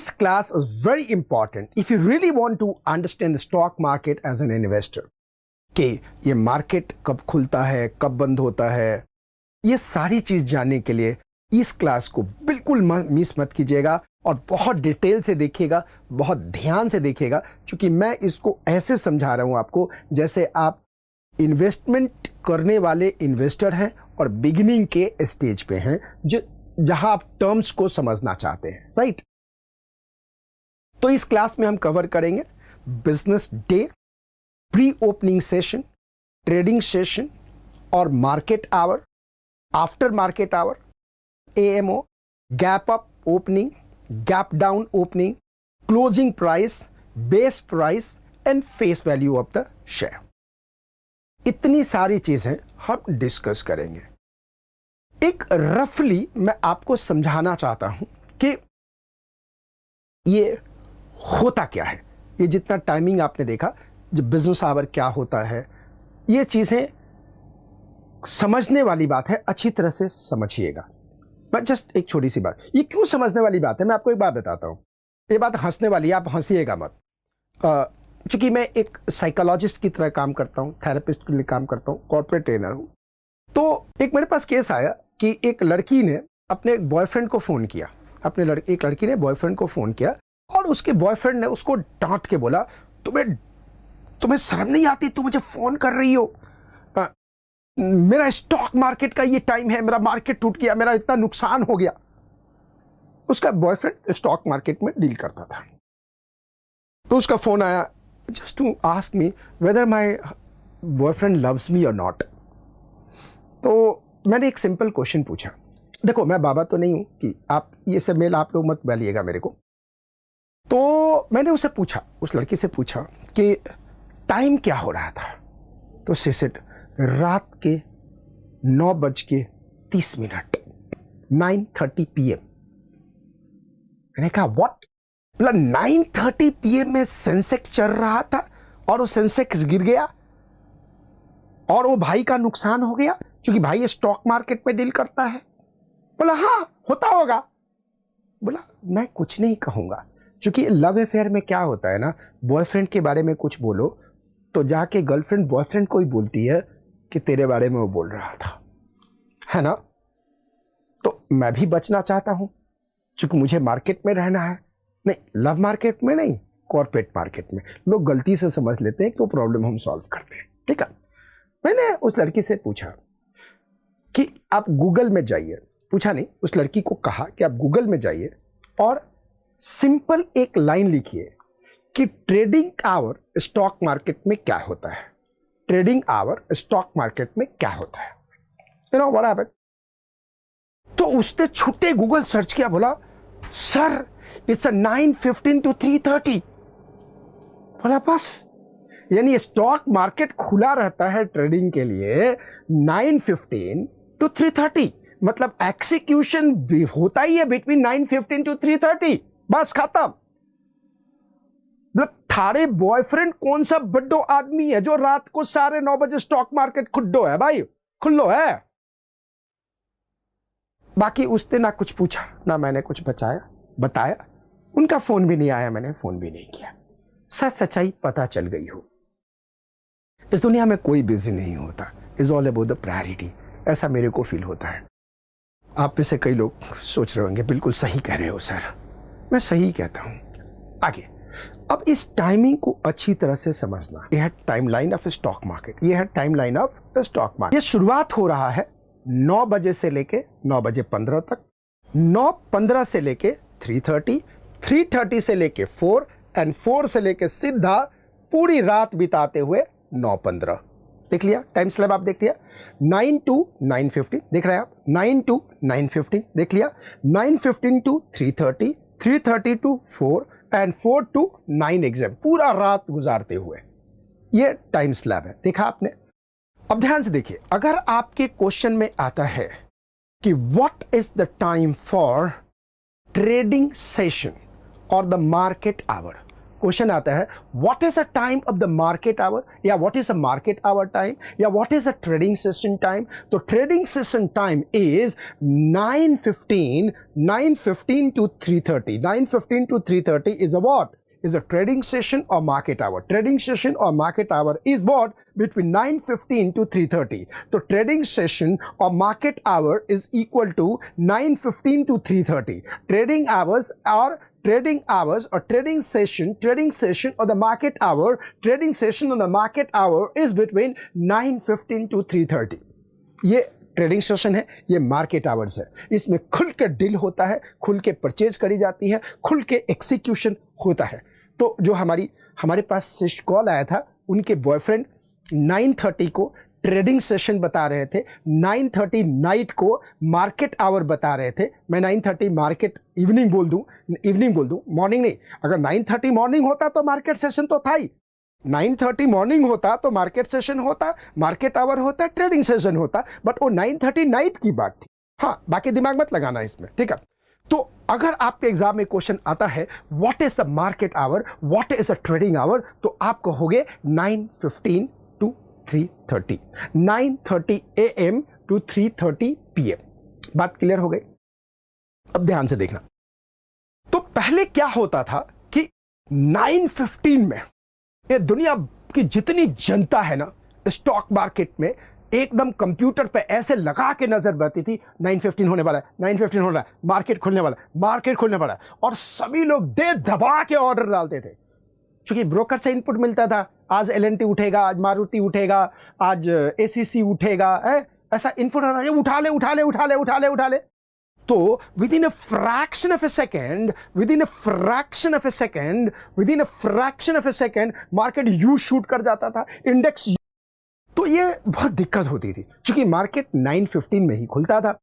This class is very important if you really want to understand the stock market as an investor. कि ये market कब खुलता है, कब बंद होता है, ये सारी चीज जानने के लिए इस क्लास को बिल्कुल मिस मत कीजिएगा और बहुत डिटेल से देखिएगा, बहुत ध्यान से देखिएगा, क्योंकि मैं इसको ऐसे समझा रहा हूं आपको जैसे आप इन्वेस्टमेंट करने वाले इन्वेस्टर हैं और बिगिनिंग के स्टेज पे हैं, जहां आप टर्म्स को समझना चाहते हैं, राइट? तो इस क्लास में हम कवर करेंगे business day, pre opening session, trading session और market hour, after market hour, AMO, gap up opening, gap down opening, closing price, base price and face value of the share. इतनी सारी चीजें हम discuss करेंगे। एक रफली मैं आपको समझाना चाहता हूं कि ये होता क्या है। ये जितना टाइमिंग आपने देखा, जो बिजनेस आवर क्या होता है, ये चीजें समझने वाली बात है, अच्छी तरह से समझिएगा। मैं जस्ट एक छोटी सी बात, ये क्यों समझने वाली बात है मैं आपको एक बात बताता हूं। ये बात हंसने वाली है, आप हंसिएगा मत। चूंकि मैं एक साइकोलॉजिस्ट की तरह काम करता हूं, थेरेपिस्ट के लिए काम करता हूं, कॉर्पोरेट ट्रेनर हूं। तो एक मेरे पास केस आया कि एक लड़की ने अपने बॉयफ्रेंड को फोन किया, एक लड़की ने बॉयफ्रेंड को फोन किया और उसके बॉयफ्रेंड ने उसको डांट के बोला, तुम्हें शर्म नहीं आती, तुम मुझे फोन कर रही हो, मेरा स्टॉक मार्केट का ये टाइम है, मेरा मार्केट टूट गया, मेरा इतना नुकसान हो गया। उसका बॉयफ्रेंड स्टॉक मार्केट में डील करता था। तो उसका फोन आया just to ask me whether my boyfriend loves me और नॉट। तो मैंने एक सिंपल क्वेश्चन पूछा। देखो, मैं बाबा तो नहीं हूं कि आप ये सब मेल आप लोग मत बैलिएगा मेरे को। तो मैंने उसे पूछा, उस लड़की से पूछा कि टाइम क्या हो रहा था। तो शी सेड रात के 9:30, 9:30 PM। मैंने कहा व्हाट? मतलब 9:30 PM में सेंसेक्स चल रहा था और वो सेंसेक्स गिर गया और वो भाई का नुकसान हो गया क्योंकि भाई स्टॉक मार्केट में डील करता है। बोला हाँ होता होगा। बोला मैं कुछ नहीं कहूंगा, क्योंकि लव अफेयर में क्या होता है ना, बॉयफ्रेंड के बारे में कुछ बोलो तो जाके गर्लफ्रेंड बॉयफ्रेंड को ही बोलती है कि तेरे बारे में वो बोल रहा था, है ना। तो मैं भी बचना चाहता हूं क्योंकि मुझे मार्केट में रहना है। नहीं, लव मार्केट में नहीं, कॉर्पोरेट मार्केट में। लोग गलती से समझ लेते हैं कि वो प्रॉब्लम हम सॉल्व करते हैं, ठीक है। मैंने उस लड़की से पूछा कि आप गूगल में जाइए, पूछा नहीं, उस लड़की को कहा कि आप गूगल में जाइए और सिंपल एक लाइन लिखिए कि ट्रेडिंग आवर स्टॉक मार्केट में क्या होता है। ट्रेडिंग आवर स्टॉक मार्केट में क्या होता है, यू नो व्हाट हैपेंड। तो उसने छुट्टे गूगल सर्च किया, बोला सर इट्स 9:15 to 3:30। बोला बस, यानी स्टॉक मार्केट खुला रहता है ट्रेडिंग के लिए 9:15 to 3:30, मतलब एक्सिक्यूशन भी होता ही है बिटवीन 9:15 to 3:30, बस खत्म। मतलब थारे बॉयफ्रेंड कौन सा बड्डो आदमी है जो रात को 9:30 बजे स्टॉक मार्केट खुड्डो है भाई, खुल्लो है। बाकी उसने ना कुछ पूछा ना मैंने कुछ बताया, उनका फोन भी नहीं आया, मैंने फोन भी नहीं किया। सच्चाई पता चल गई हो। इस दुनिया में कोई बिजी नहीं होता, is all about the priority, ऐसा मेरे को फील होता है। आप में से कई लोग सोच रहे होंगे बिल्कुल सही कह रहे हो सर, मैं सही कहता हूं। आगे अब इस टाइमिंग को अच्छी तरह से समझना। यह है टाइमलाइन ऑफ स्टॉक मार्केट, यह है टाइमलाइन ऑफ स्टॉक मार्केट। ये शुरुआत हो रहा है 9 बजे से लेके 9:15 तक, 9:15 से लेके 3:30, 3:30 से लेके 4 एंड 4 से लेके सीधा पूरी रात बिताते हुए 9:15। देख लिया टाइम स्लैब, आप देख लिया। 9 to 9:15 देख रहे हैं आप, 9 to 9:15 देख लिया, 9:15 to 3:30, 3:30 to 4 and 4 to 9 exam, पूरा रात गुजारते हुए ये टाइम स्लैब है, देखा आपने। अब ध्यान से देखिए, अगर आपके क्वेश्चन में आता है कि what is the time for trading session और द मार्केट आवर, क्वेश्चन आता है what is the time of the market hour, या what is the market hour time, या what is the trading session time. तो trading session time is 9:15 to 3:30। 9:15 to 3:30 is a what? Is a trading session or market hour. Trading session or market hour is what? Between 9:15 to 3:30. So trading session or market hour is equal to 9:15 to 3:30. Trading hours or trading session or the market session on the market hour is between 9:15 to 3:30. ये trading session है, ये market hours है। इसमें खुल के deal होता है, खुल के परचेज करी जाती है, खुल के एक्सिक्यूशन होता है। तो जो हमारे पास कॉल आया था, उनके बॉयफ्रेंड 9:30 को ट्रेडिंग सेशन बता रहे थे, 9:30 नाइट को मार्केट आवर बता रहे थे। मैं 9:30 मार्केट इवनिंग बोल दूं, मॉर्निंग नहीं। अगर 9:30 मॉर्निंग होता तो मार्केट सेशन तो था ही, 9:30 मॉर्निंग होता तो मार्केट सेशन होता, मार्केट आवर होता, ट्रेडिंग सेशन होता, बट वो 9:30 नाइट की बात थी। हाँ, बाकी दिमाग मत लगाना इसमें, ठीक है। तो अगर आपके एग्जाम में क्वेश्चन आता है what is the market hour, what is the trading hour, तो आप कहोगे 9:15 to 3:30, 9:30 AM to 3:30 PM। बात क्लियर हो गई? अब ध्यान से देखना। तो पहले क्या होता था कि 9:15 में ये दुनिया की जितनी जनता है ना, स्टॉक मार्केट में एकदम कंप्यूटर पे ऐसे लगा के नजर बरती थी, 9:15 होने वाला है, 9:15 होने वाला है, मार्केट खुलने वाला है, और सभी लोग दे दबा के ऑर्डर डालते थे। क्योंकि ब्रोकर से इनपुट मिलता था, आज L&T उठेगा, आज मारुति उठेगा, आज ACC उठेगा, ऐसा इनपुट होता था, उठा ले। तो within a fraction of A second market you shoot कर जाता था, इंडेक्स। तो ये बहुत दिक्कत होती थी, क्योंकि मार्केट 9:15 में ही खुलता था,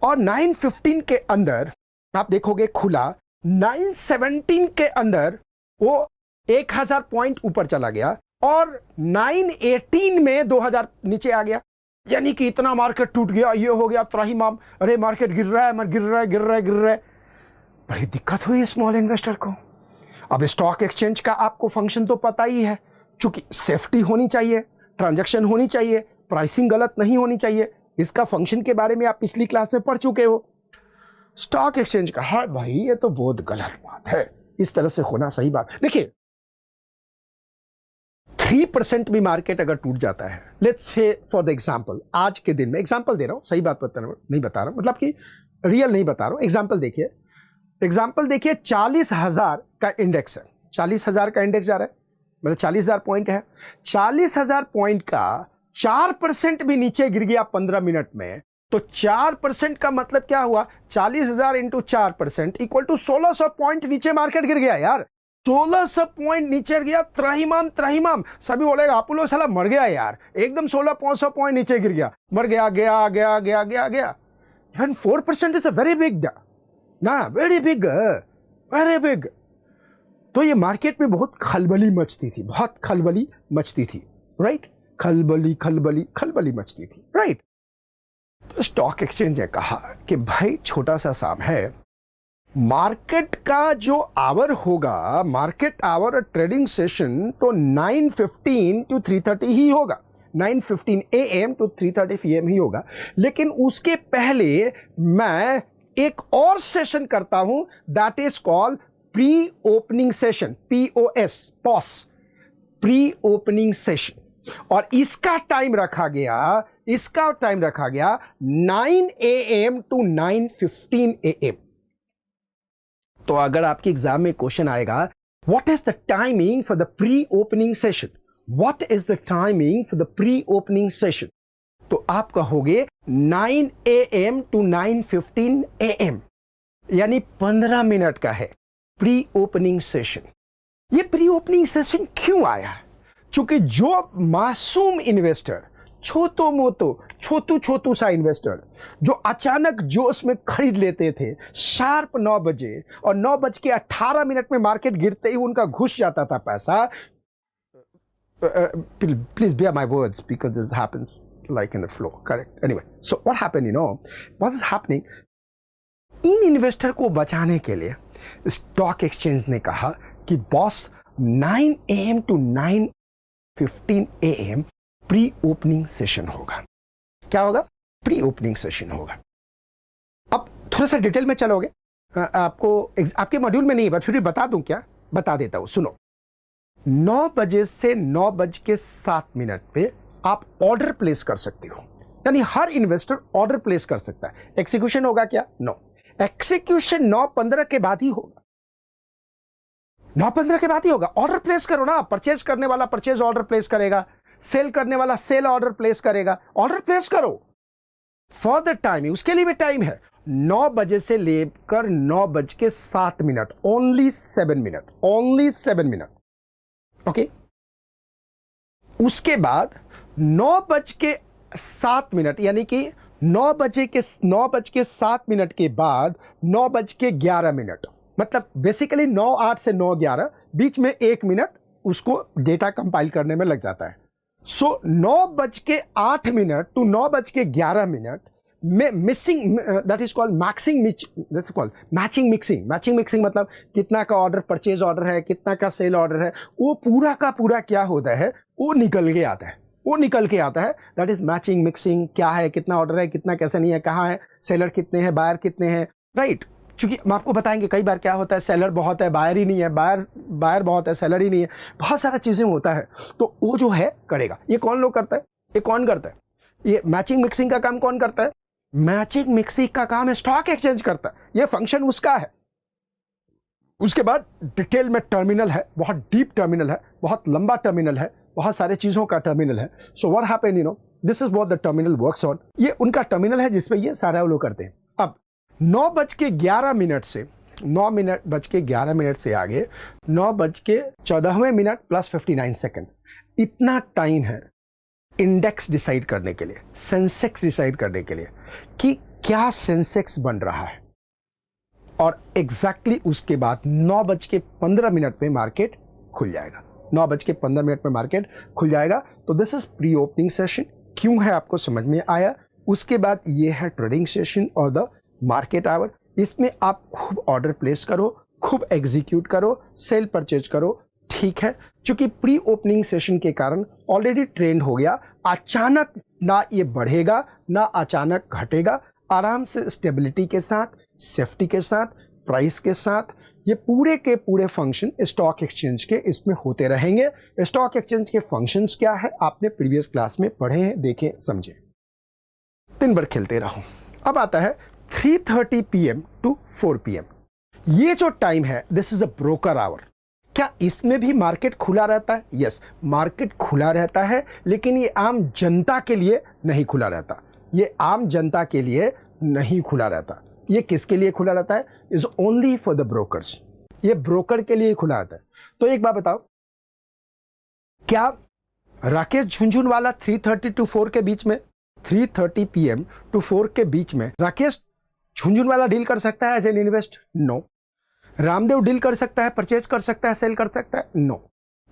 और 9:15 के अंदर आप देखोगे खुला, 9:17 के अंदर वो 1000 पॉइंट ऊपर चला गया, और 9:18 में 2000 नीचे आ गया। यानी कि इतना मार्केट टूट गया, ये हो गया त्राहिमाम, अरे मार्केट गिर रहा है। बड़ी दिक्कत हुई स्मॉल इन्वेस्टर को। अब स्टॉक एक्सचेंज का आपको फंक्शन तो पता ही है, चूंकि सेफ्टी होनी चाहिए, ट्रांजैक्शन होनी चाहिए, प्राइसिंग गलत नहीं होनी चाहिए। इसका फंक्शन के बारे में आप पिछली क्लास में पढ़ चुके हो। स्टॉक एक्सचेंज का, हाँ भाई ये तो बहुत गलत बात है, इस तरह से होना सही बात। देखिए 3% भी मार्केट अगर टूट जाता है, let's say for the example, आज के दिन में एग्जांपल दे रहा हूं, सही बात नहीं बता रहा हूं, मतलब कि रियल नहीं बता रहा हूं। एग्जांपल देखिए 40,000 का इंडेक्स है, 40,000 का इंडेक्स जा रहा है, मतलब 40,000 पॉइंट है। 40,000 पॉइंट का 4% भी नीचे गिर गया 15 मिनट में, तो 4% का मतलब क्या हुआ, 40,000 इंटू 4% इक्वल टू 1600 पॉइंट नीचे मार्केट गिर गया यार। 1600 पॉइंट नीचे गया, त्राहिमाम। सभी बोलेगा अपोलो साला मर गया यार, एकदम 1600 पॉइंट नीचे गिर गया, मर गया, गया। Even 4% is a very big ना, वेरी बिग। तो ये मार्केट में बहुत खलबली मचती थी, राइट? खलबली मचती थी, राइट? तो स्टॉक एक्सचेंज ने कहा कि भाई छोटा सा साम है, मार्केट का जो आवर होगा, मार्केट आवर और ट्रेडिंग सेशन तो 9:15 to 3:30 ही होगा, 9:15 AM to 3:30 PM ही होगा। लेकिन उसके पहले मैं एक और सेशन करता हूं, that is called pre opening session, POS, pre opening session. और इसका टाइम रखा गया 9 AM to 9:15 AM। तो अगर आपके एग्जाम में क्वेश्चन आएगा what is the timing for the pre opening session, तो आप कहोगे 9 AM to 9:15 AM, यानी 15 मिनट का है प्री ओपनिंग सेशन। ये प्री ओपनिंग सेशन क्यों आया? क्योंकि जो मासूम इन्वेस्टर, छोटू सा इन्वेस्टर जो अचानक जोश में खरीद लेते थे शार्प 9 बजे, और 9:18 में मार्केट गिरते ही उनका घुस जाता था पैसा। Please bear my words because this happens like in the flow, correct? Anyway, so what happened, what is happening? In investor को बचाने के लिए स्टॉक एक्सचेंज ने कहा कि boss 9 AM to 9:15 AM pre opening session होगा। क्या होगा? प्री ओपनिंग सेशन होगा। अब थोड़ा सा डिटेल में चलोगे, आपको आपके मॉड्यूल में नहीं, बट फिर भी बता दूं क्या? बता देता हूं, सुनो। 9 बजे से 9:07 पे आप ऑर्डर प्लेस कर सकते हो, यानी हर इन्वेस्टर ऑर्डर प्लेस कर सकता है। एक्सिक्यूशन होगा क्या? नो, एक्सिक्यूशन 9:15 के बाद ही होगा। 9:15 के बाद ही होगा। ऑर्डर प्लेस करो ना, परचेज करने वाला परचेज ऑर्डर प्लेस करेगा, सेल करने वाला सेल ऑर्डर प्लेस करेगा। ऑर्डर प्लेस करो फॉर द टाइम, उसके लिए भी टाइम है। 9 बजे से लेकर 9:07, only 7 minute, only 7 minute. Okay, उसके बाद 9:07, यानी कि 9:07 के बाद 9:11, मतलब बेसिकली 9:08 से 9:11 बीच में 1 मिनट उसको डेटा कंपाइल करने में लग जाता है। सो 9:08 टू 9:11 में missing, that is called matching mixing, मतलब कितना का ऑर्डर परचेज ऑर्डर है, कितना का सेल ऑर्डर है, वो पूरा का पूरा क्या होता है, वो निकल के आता है। That is matching mixing. क्या है, कितना ऑर्डर है, कितना कैसे नहीं है, कहाँ है, सेलर कितने हैं, बायर कितने हैं, राइट। क्योंकि हम आपको बताएंगे कई बार क्या होता है, सेलर बहुत है, बायर ही नहीं है, बायर बहुत है, सेलर ही नहीं है, बहुत सारा चीजें होता है। तो वो जो है करेगा। ये कौन लोग करता है? ये कौन करता है? ये मैचिंग मिक्सिंग का काम कौन करता है? मैचिंग मिक्सिंग का काम स्टॉक एक्सचेंज करता है। ये फंक्शन उसका है। उसके बाद डिटेल में टर्मिनल है, बहुत डीप टर्मिनल है, बहुत लंबा टर्मिनल है, बहुत सारे चीजों का टर्मिनल है। So what happen, this is what the terminal works on. ये उनका टर्मिनल है जिसपे ये सारा लोग करते हैं। अब 9:11 से 9:11 से आगे 9:14 प्लस 59 सेकेंड, इतना टाइम है इंडेक्स डिसाइड करने के लिए, सेंसेक्स डिसाइड करने के लिए कि क्या सेंसेक्स बन रहा है। और एग्जैक्टली उसके बाद 9:15 पे मार्केट खुल जाएगा। 9:15 पे मार्केट खुल जाएगा। तो this is pre opening session. क्यों है आपको समझ में आया। उसके बाद ये है ट्रेडिंग सेशन और द मार्केट आवर। इसमें आप खूब ऑर्डर प्लेस करो, खूब एग्जीक्यूट करो, सेल परचेज करो, ठीक है। क्योंकि प्री ओपनिंग सेशन के कारण ऑलरेडी ट्रेंड हो गया। अचानक ना ये बढ़ेगा ना अचानक घटेगा, आराम से स्टेबिलिटी के साथ, सेफ्टी के साथ, प्राइस के साथ, ये पूरे के पूरे फंक्शन स्टॉक एक्सचेंज के इसमें होते रहेंगे। स्टॉक एक्सचेंज के फंक्शंस क्या है आपने प्रीवियस क्लास में पढ़े हैं, देखें, समझे। दिन भर खेलते रहो। अब आता है 3:30 PM to 4 PM। ये जो टाइम है, this is a broker hour. क्या इसमें भी मार्केट खुला रहता है? यस, मार्केट खुला रहता है, लेकिन ये आम जनता के लिए नहीं खुला रहता। ये आम जनता के लिए नहीं खुला रहता। ये किसके लिए खुला रहता है? Is only for the brokers. ये ब्रोकर के लिए खुला रहता है। तो एक बात बताओ, क्या राकेश झुनझुनवाला 3:30 to 4 के बीच में, 3:30 PM to 4 के बीच में राकेश झुनझुनवाला डील कर सकता है as an invest? No. Ramdev deal कर सकता है, परचेज कर सकता है, सेल कर सकता है? नो।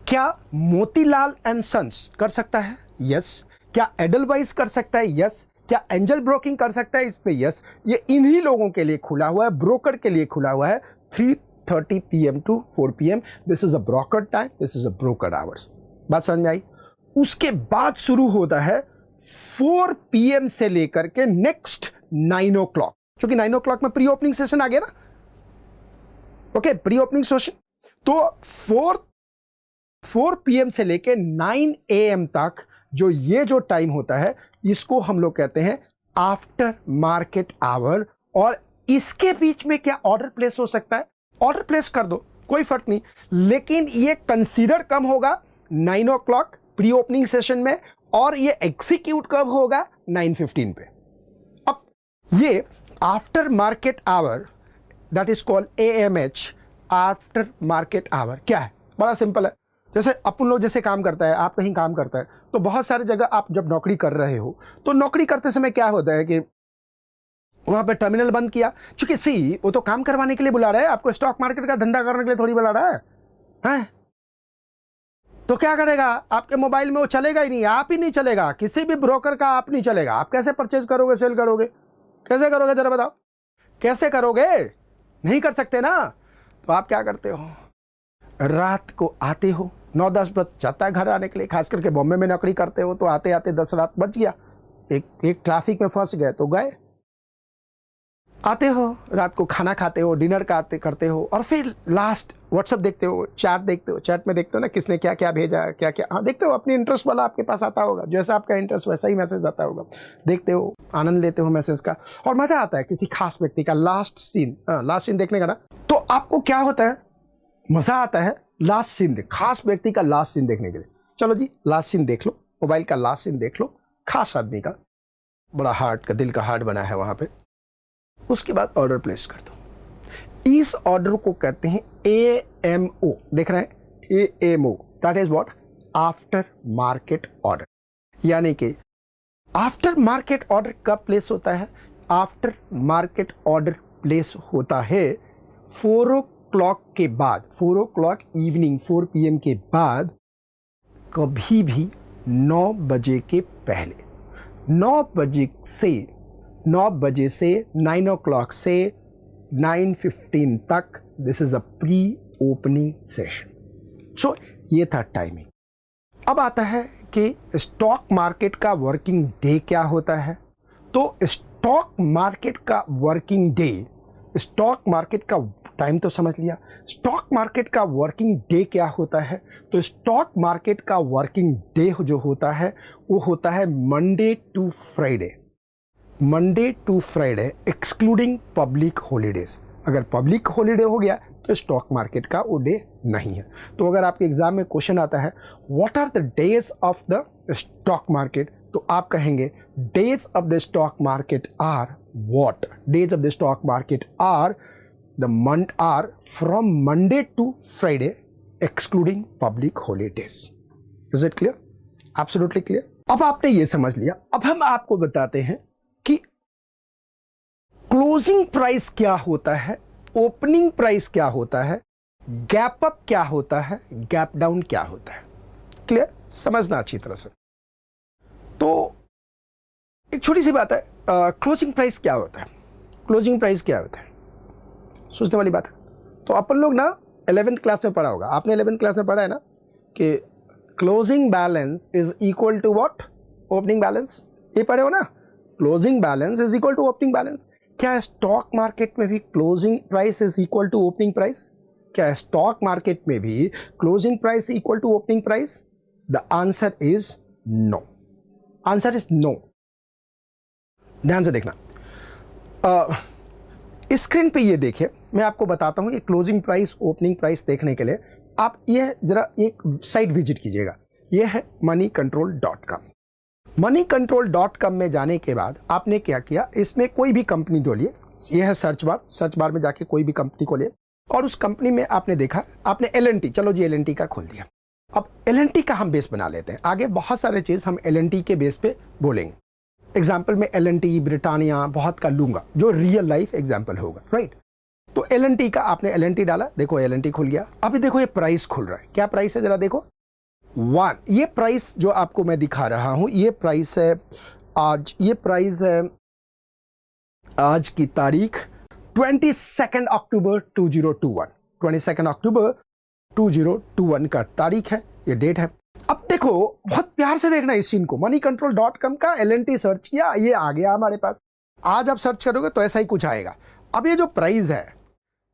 क्या मोतीलाल एंड सन्स कर सकता है? यस। क्या एडलवाइस कर सकता है? यस। क्या एंजल ब्रोकिंग कर सकता है? इस पे यस। ये इन्हीं लोगों के लिए खुला हुआ है, ब्रोकर के लिए खुला हुआ है। 3:30 PM to 4 PM, this is a broker time, this is a broker hours. बात समझ में आई? उसके बाद शुरू होता है 4 PM से लेकर के नेक्स्ट 9 o'clock, क्योंकि 9 o'clock में प्री ओपनिंग सेशन आ गया ना। Okay, pre opening session. तो 4 PM से लेकर 9 AM तक जो ये जो टाइम होता है, इसको हम लोग कहते हैं आफ्टर मार्केट आवर। और इसके बीच में क्या ऑर्डर प्लेस हो सकता है? ऑर्डर प्लेस कर दो, कोई फर्क नहीं, लेकिन ये कंसीडर कम होगा 9 o'clock प्री ओपनिंग सेशन में, और ये एग्जीक्यूट कब होगा? 9:15 पे। अब ये after market hour, that is called AMH, after market hour. क्या है? बड़ा सिंपल है। जैसे अपन लोग जैसे काम करता है, आप कहीं काम करता है, तो बहुत सारी जगह आप जब नौकरी कर रहे हो, तो नौकरी करते समय क्या होता है कि वहां पे टर्मिनल बंद किया, चूंकि वो तो काम करवाने के लिए बुला रहा है, आपको स्टॉक मार्केट का धंधा करने के लिए थोड़ी बुला रहा है, हैं? तो क्या करेगा? आपके मोबाइल में वो चलेगा ही नहीं, आप ही नहीं चलेगा, किसी भी ब्रोकर का आप नहीं चलेगा। आप कैसे परचेज करोगे, सेल करोगे, कैसे करोगे? जरा बताओ, कैसे करोगे? नहीं कर सकते ना। तो आप क्या करते हो? रात को आते हो, 9-10 बज जाता है घर आने के लिए, खास करके बॉम्बे में नौकरी करते हो तो आते आते 10 रात बज गया, एक ट्रैफिक में फंस गए तो गए। आते हो, रात को खाना खाते हो, डिनर करते हो, और फिर लास्ट व्हाट्सएप देखते हो, चैट देखते हो, चैट में देखते हो ना किसने क्या क्या भेजा, क्या क्या, हाँ देखते हो, अपनी इंटरेस्ट वाला आपके पास आता होगा, जैसा आपका इंटरेस्ट वैसा ही मैसेज आता होगा, देखते हो, आनंद लेते हो मैसेज का, और मजा आता है किसी खास व्यक्ति का लास्ट सीन देखने का ना, तो आपको क्या होता है, मजा आता है लास्ट सीन खास व्यक्ति का लास्ट सीन देखने के लिए। चलो जी लास्ट सीन देख लो, मोबाइल का लास्ट सीन देख लो, खास आदमी का, बड़ा हार्ट का, दिल का हार्ट बना है वहां पे। उसके बाद ऑर्डर प्लेस कर दो। इस ऑर्डर को कहते हैं AMO, देख रहे हैं AMO, that is what, after market order. यानी कि आफ्टर मार्केट ऑर्डर कब प्लेस होता है, आफ्टर मार्केट ऑर्डर प्लेस होता है 4 o'clock के बाद, 4 o'clock इवनिंग, 4 PM के बाद, कभी भी 9 बजे के पहले। 9 बजे से 9 o'clock से 9:15 तक, this is a pre opening session. So ये था टाइमिंग। अब आता है कि स्टॉक मार्केट का वर्किंग डे क्या होता है। तो स्टॉक मार्केट का वर्किंग डे, स्टॉक मार्केट का टाइम तो समझ लिया, स्टॉक मार्केट का वर्किंग डे क्या होता है। तो स्टॉक मार्केट का वर्किंग डे जो होता है वो होता है Monday to Friday, Monday to Friday excluding public holidays. अगर पब्लिक हॉलीडे हो गया तो स्टॉक मार्केट का वो डे नहीं है। तो अगर आपके एग्जाम में क्वेश्चन आता है what are the days of the stock market, तो आप कहेंगे days of the stock market are what, days of the stock market are the month are from Monday to Friday excluding public holidays. Is it clear, absolutely clear. अब आपने ये समझ लिया, अब हम आपको बताते हैं कि क्लोजिंग प्राइस क्या होता है, ओपनिंग प्राइस क्या होता है, गैप अप क्या होता है, गैप डाउन क्या होता है। क्लियर, समझना अच्छी तरह से। तो एक छोटी सी बात है, क्लोजिंग प्राइस क्या होता है, क्लोजिंग प्राइस क्या होता है, सोचने वाली बात है। तो अपन लोग ना 11th क्लास में पढ़ा होगा, आपने 11th क्लास में पढ़ा है ना कि closing balance is equal to what, opening balance, ये पढ़े हो ना, closing balance is equal to opening balance. क्या स्टॉक मार्केट में भी closing price is equal to opening price, क्या स्टॉक मार्केट में भी closing price equal to opening price? The answer is no, answer is no. ध्यान से देखना, screen पे ये देखिए, मैं आपको बताता हूं ये क्लोजिंग प्राइस ओपनिंग प्राइस देखने के लिए आप ये जरा एक साइट विजिट कीजिएगा, ये है moneycontrol.com। moneycontrol.com में जाने के बाद आपने क्या किया, इसमें कोई भी कंपनी डालिए, ये है सर्च बार, सर्च बार में जाके कोई भी कंपनी को ले, और उस कंपनी में आपने देखा, आपने L&T, चलो जी L&T का खोल दिया। अब L&T का हम बेस बना लेते हैं, आगे बहुत सारे चीज हम L&T के बेस पे बोलेंगे। एग्जाम्पल में L&T, ब्रिटानिया बहुत का लूंगा जो रियल लाइफ एग्जाम्पल होगा, राइट। तो L&T का आपने L&T डाला, देखो L&T खुल गया। अभी देखो ये प्राइस खुल रहा है, क्या प्राइस है जरा देखो, 1। ये प्राइस जो आपको मैं दिखा रहा हूं ये प्राइस है आज, ये प्राइस है आज की तारीख 22 अक्टूबर 2021, 22 अक्टूबर 2021 का तारीख है, ये डेट है। अब देखो बहुत प्यार से देखना इस सीन को, moneycontrol.com का L&T सर्च किया, ये आ गया हमारे पास। आज आप सर्च करोगे तो ऐसा ही कुछ आएगा। अब ये जो प्राइस है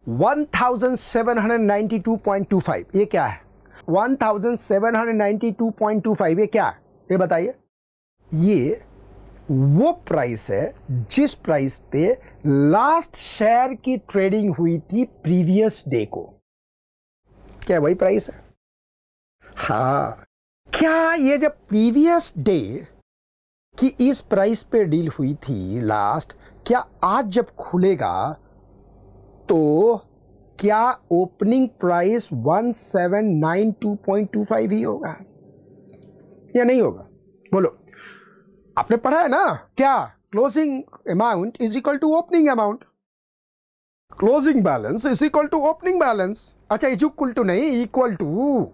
1792.25, ये क्या है 1792.25, ये क्या है ये बताइए। ये वो प्राइस है जिस प्राइस पे लास्ट शेयर की ट्रेडिंग हुई थी प्रीवियस डे को, क्या वही प्राइस है? हाँ, क्या ये जब प्रीवियस डे की इस प्राइस पे डील हुई थी लास्ट, क्या आज जब खुलेगा तो क्या ओपनिंग प्राइस 1792.25 ही होगा या नहीं होगा? बोलो, आपने पढ़ा है ना, क्या closing amount is equal to opening amount, closing balance is equal to opening balance. अच्छा, इज इक्वल टू नहीं, equal to.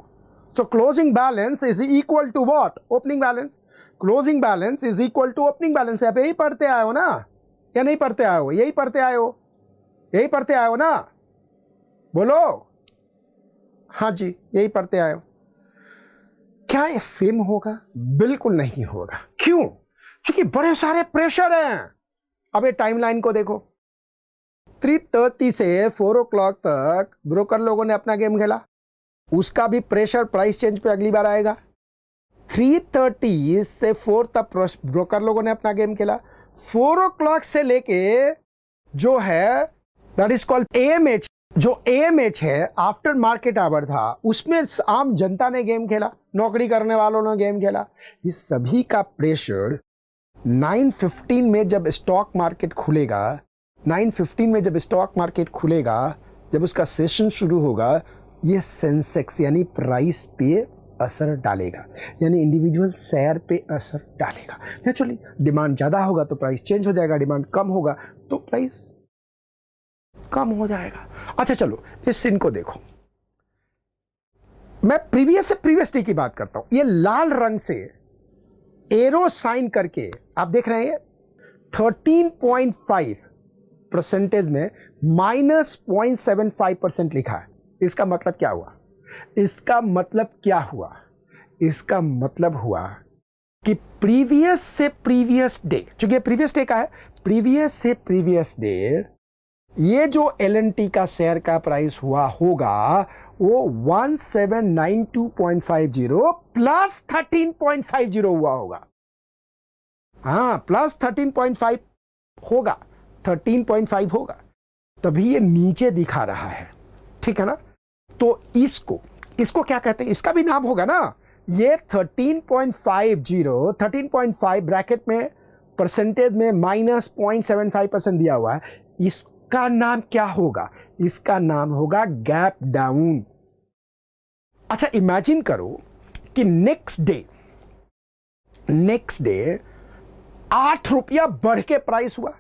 So closing balance is equal to what? Opening balance. Closing balance is equal to opening balance। आप यही पढ़ते आए हो ना या नहीं पढ़ते आए हो? यही पढ़ते आए हो, यही पढ़ते आए हो ना, बोलो। हाँ जी, यही पढ़ते आए हो। क्या ये सेम होगा? बिल्कुल नहीं होगा। क्यों? क्योंकि बड़े सारे प्रेशर हैं। अब ये टाइमलाइन को देखो, 3:30 से 4 o'clock तक ब्रोकर लोगों ने अपना गेम खेला, उसका भी प्रेशर प्राइस चेंज पे अगली बार आएगा। 3:30 से 4 तक ब्रोकर लोगों ने अपना गेम खेला। 4 o'clock से लेके जो है दैट इज कॉल्ड AMH, जो AMH है आफ्टर मार्केट आवर था, उसमें आम जनता ने गेम खेला, नौकरी करने वालों ने गेम खेला। इस सभी का प्रेशर 9:15 में जब स्टॉक मार्केट खुलेगा, 9:15 में जब स्टॉक मार्केट खुलेगा, जब उसका सेशन शुरू होगा, ये सेंसेक्स यानी प्राइस पे असर डालेगा, यानी इंडिविजुअल शेयर पे असर डालेगा। नेचुरली डिमांड ज़्यादा होगा तो प्राइस चेंज हो जाएगा, डिमांड कम होगा तो प्राइस कम हो जाएगा। अच्छा चलो इस सीन को देखो, मैं प्रीवियस से प्रीवियस डे की बात करता हूं। ये लाल रंग से एरो साइन करके आप देख रहे हैं 13.5% में -0.75% लिखा है। इसका मतलब क्या हुआ? इसका मतलब क्या हुआ? इसका मतलब हुआ कि प्रीवियस से प्रीवियस डे, चूंकि प्रीवियस डे का है, प्रीवियस से प्रीवियस डे ये जो LNT का शेयर का प्राइस हुआ होगा वो 1792.50 प्लस 13.50 हुआ होगा। हाँ, प्लस 13.5 होगा, 13.5 होगा, तभी ये नीचे दिखा रहा है। ठीक है ना? तो इसको क्या कहते हैं? इसका भी नाम होगा ना। ये 13.50, 13.5 ब्रैकेट में परसेंटेज में -0.75% दिया हुआ है। इसका नाम क्या होगा? इसका नाम होगा गैप डाउन। अच्छा इमेजिन करो कि नेक्स्ट डे 8 रुपया बढ़ के प्राइस हुआ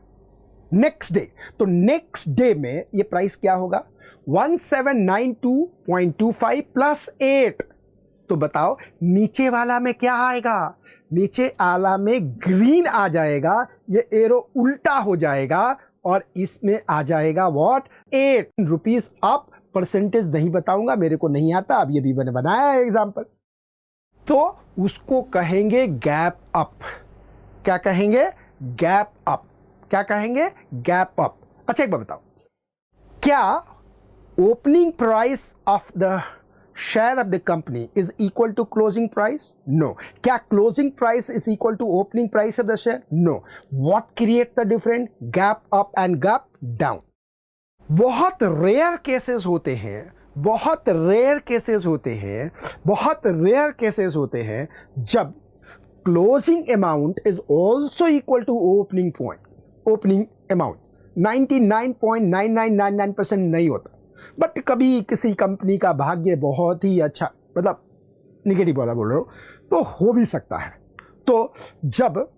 नेक्स्ट डे, तो नेक्स्ट डे में ये प्राइस क्या होगा? 1792.25 प्लस 8। तो बताओ नीचे वाला में क्या आएगा? नीचे वाला में ग्रीन आ जाएगा, ये एरो उल्टा हो जाएगा और इसमें आ जाएगा व्हाट? 8 rupees up. परसेंटेज नहीं बताऊंगा, मेरे को नहीं आता, अब ये भी मैंने बनाया है एग्जांपल। तो उसको कहेंगे गैप अप। क्या कहेंगे? Gap up. क्या कहेंगे? Gap up. अच्छा एक बात बताओ, क्या opening price of the share of the company is equal to closing price? No. क्या closing price is equal to opening price of the share? No. What create the different? Gap up and gap down. बहुत rare cases होते हैं, बहुत rare cases होते हैं जब closing amount is also equal to opening amount. 99.9999% नहीं होता, but कभी किसी कंपनी का भाग्य बहुत ही अच्छा, मतलब निगेटिव वाला बोल रहा हूं, तो हो भी सकता है। तो जब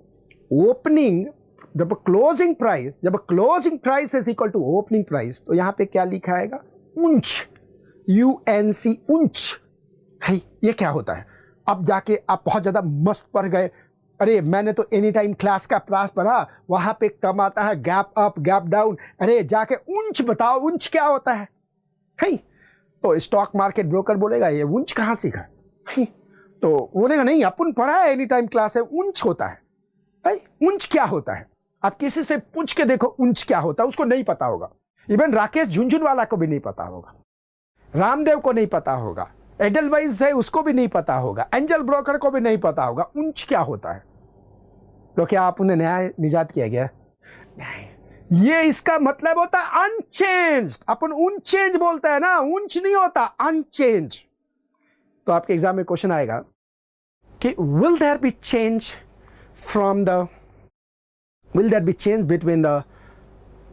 closing price is equal to opening price, तो यहां पे क्या लिखा आएगा? UNC, UNC। है ये क्या होता है? अब जाके आप बहुत ज्यादा मस्त पढ़ गए, अरे मैंने तो एनी टाइम क्लास का क्लास पढ़ा, वहां पे कम आता है गैप अप गैप डाउन, अरे जाके UNC बताओ, UNC क्या होता है? तो स्टॉक मार्केट ब्रोकर बोलेगा ये UNC कहां सीखा? तो बोलेगा नहीं अपन पढ़ा है, एनी टाइम क्लास है, UNC होता है। UNC क्या होता है? आप किसी से पूछ के देखो UNC क्या होता है, उसको नहीं पता होगा। इवन राकेश झुंझुनवाला को भी नहीं पता होगा, रामदेव को नहीं पता होगा, एडलवाइज है उसको भी नहीं पता होगा, एंजल ब्रोकर को भी नहीं पता होगा UNC क्या होता है। तो क्या आप उन्हें नया निजात किया गया? नहीं। ये इसका मतलब होता है अनचेंज्ड। अपन उनचेंज बोलते हैं ना, UNC नहीं होता, अनचेंज। तो आपके एग्जाम में क्वेश्चन आएगा कि will there be change between the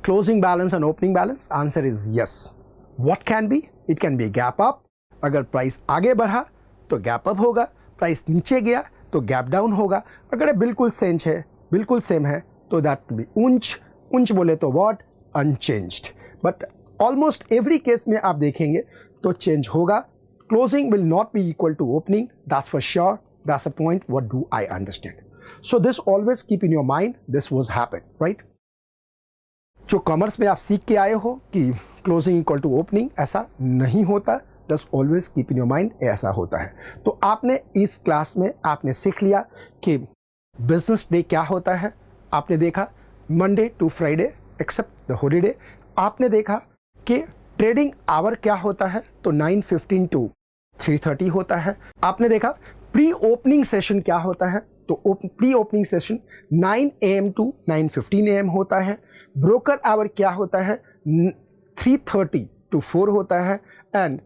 closing balance and opening balance? Answer is yes. What can be? It can be gap up. अगर प्राइस आगे बढ़ा तो गैप अप होगा, प्राइस नीचे गया तो गैप डाउन होगा। अगर बिल्कुल सेम है तो दैट बी UNC बोले तो what? Unchanged. But almost every case में आप देखेंगे तो चेंज होगा। Closing will not be equal to opening, that's for sure, that's a point what do I understand. So this always keep in your mind, this was happen, right? जो commerce में आप सीख के आए हो कि क्लोजिंग इक्वल टू ओपनिंग, ऐसा नहीं होता। Just always keep in your mind, ऐसा होता है। तो आपने इस क्लास में आपने सीख लिया कि बिजनेस डे क्या होता है। आपने देखा Monday to Friday except the holiday. आपने देखा कि ट्रेडिंग आवर क्या होता है, तो 9:15 टू 3:30 होता है। आपने देखा प्री ओपनिंग सेशन क्या होता है, तो pre opening session 9 AM to 9:15 AM होता है। ब्रोकर आवर क्या होता है, 3:30 टू 4 होता है। And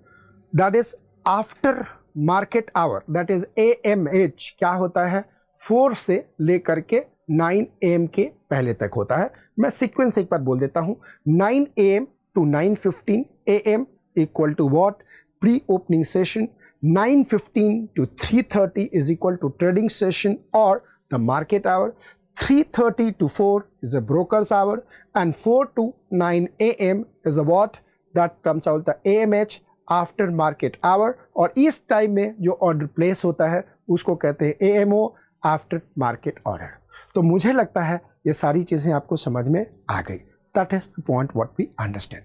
that is after market hour, that is AMH क्या होता है, 4 से लेकर के 9 AM के पहले तक होता है। मैं सीक्वेंस एक बार बोल देता हूँ। 9 AM to 9:15 AM equal to what, pre opening session. 9:15 to 3:30 is equal to trading session or the market hour. 3:30 to 4 is a broker's hour, and 4 to 9 AM is a what, that comes out the AMH after market hour. और इस time में जो order place होता है उसको कहते हैं AMO after market order. तो मुझे लगता है ये सारी चीज़ें आपको समझ में आ गई। That is the point what we understand.